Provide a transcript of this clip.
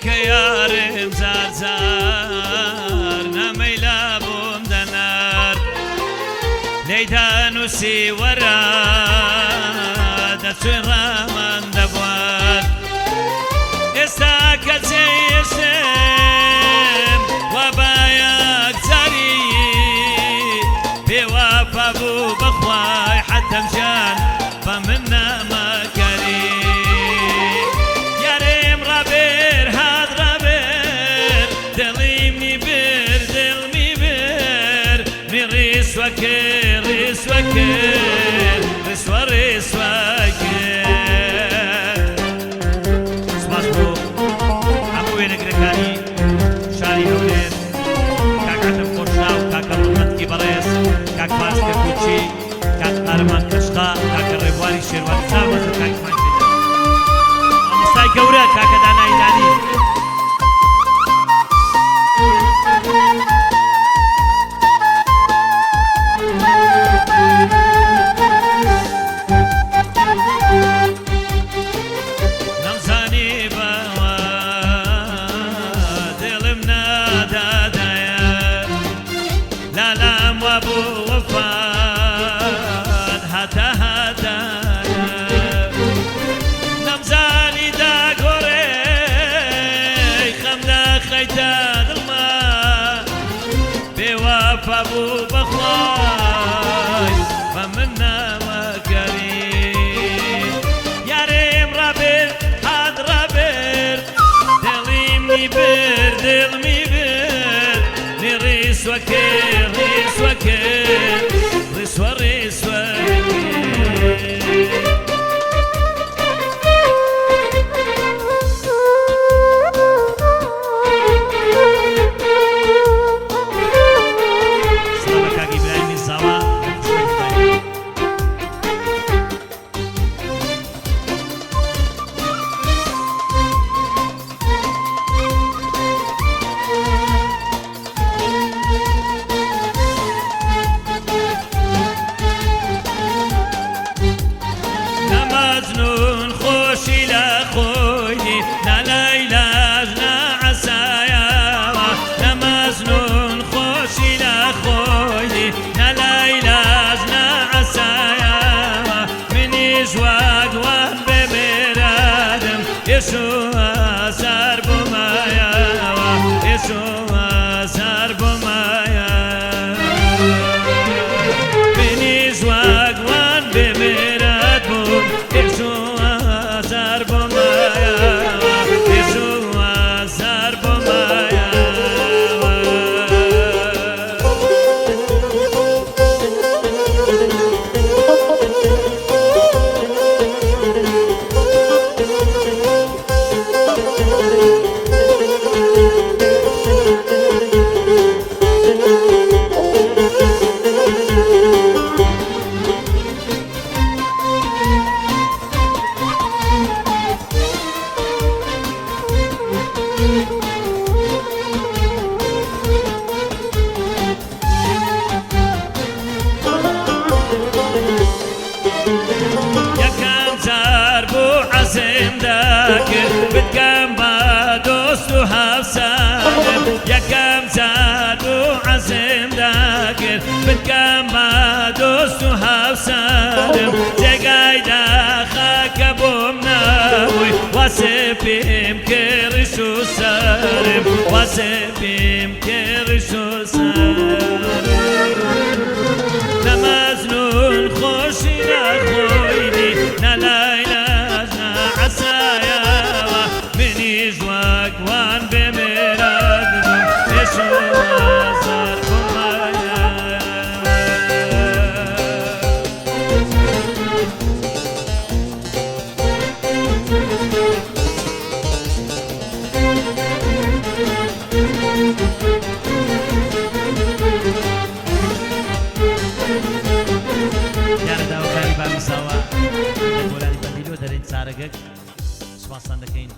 کە یارم زار زار نەمەیلا بووم دەنار لێیدا نووسی وەرە دەچووی ڕامان دەبوار ئێستا کە جێیشم وا بایەک جاری بێوافا بوو بەخوای حەتەم گیان بە من نامەکەری یارێم ڕابێر هات ڕابێر دڵیمی بر دڵمی بر می ڕیسوە کرد ڕیسوە کرد ڕیسوە ڕیسوە کرد سپاس بۆ هەموو وێنەگرەکانی شاری هەولێر کاک عەتەب خۆشنا و کاکە محەممەدکی بەڕێز کاک پارسکە کوچی کاک قارەمان کەشقا کاکە ڕێبواری شێروانی چاوەزە کاکمان پێدا مامۆستای گەورە کاکە دانایی دانی نەمزانی بەوا دڵم نادادایە لالام وا بوو وەفات هاتە هاتایە نەمزانی داگۆڕێ خەم نەخەیتە دڵما بێوافا بوو بەخوای بە من نامەگەری یارێم ڕابێر هات ڕابێر دڵیمی بر دڵمی بر می ڕیسوە کرد ڕیسوە کرد ڕیسوە ڕیسوە سڵامە کاک ئیبراهیمی زاوا نەمەجنون خۆشی لە خۆی نەلەیلاژ نەعەسایەوە نەمەجنون خۆشی لە خۆی نەلەیلاژ نەعەسایەوە منیش واگوان بێبێرادم ئێشوە زار بوومایەوە ئێشوە زار بوومایەوە منیش واگوان بێبێراد بووم ئێشوە زار بوومایەوە ئێشوە زار بوومایەوە یەکەم جار بوو عەزم دەکرد بتکەم بە دۆست و هاوسەرم یەکەم جار بوو عەزم دەکرد بتکەم بە دۆست و هاوسەرم جێگای داخەکە بۆم نەبووی واسێ پێم کرد ڕیش و سەرم واسێ پێم کرد ڕیش و سەرم نەمەجنون خۆشی نەخۆینی نەلایلاژ نەعەسایەوە منیش واگوان بێمێرادم ئێشوە زار بوومایەوە دیارە داواکاری بامی ساوا لە گۆرانی بەندیلۆ دەرێن چارەگەک سوپاسان دەکەین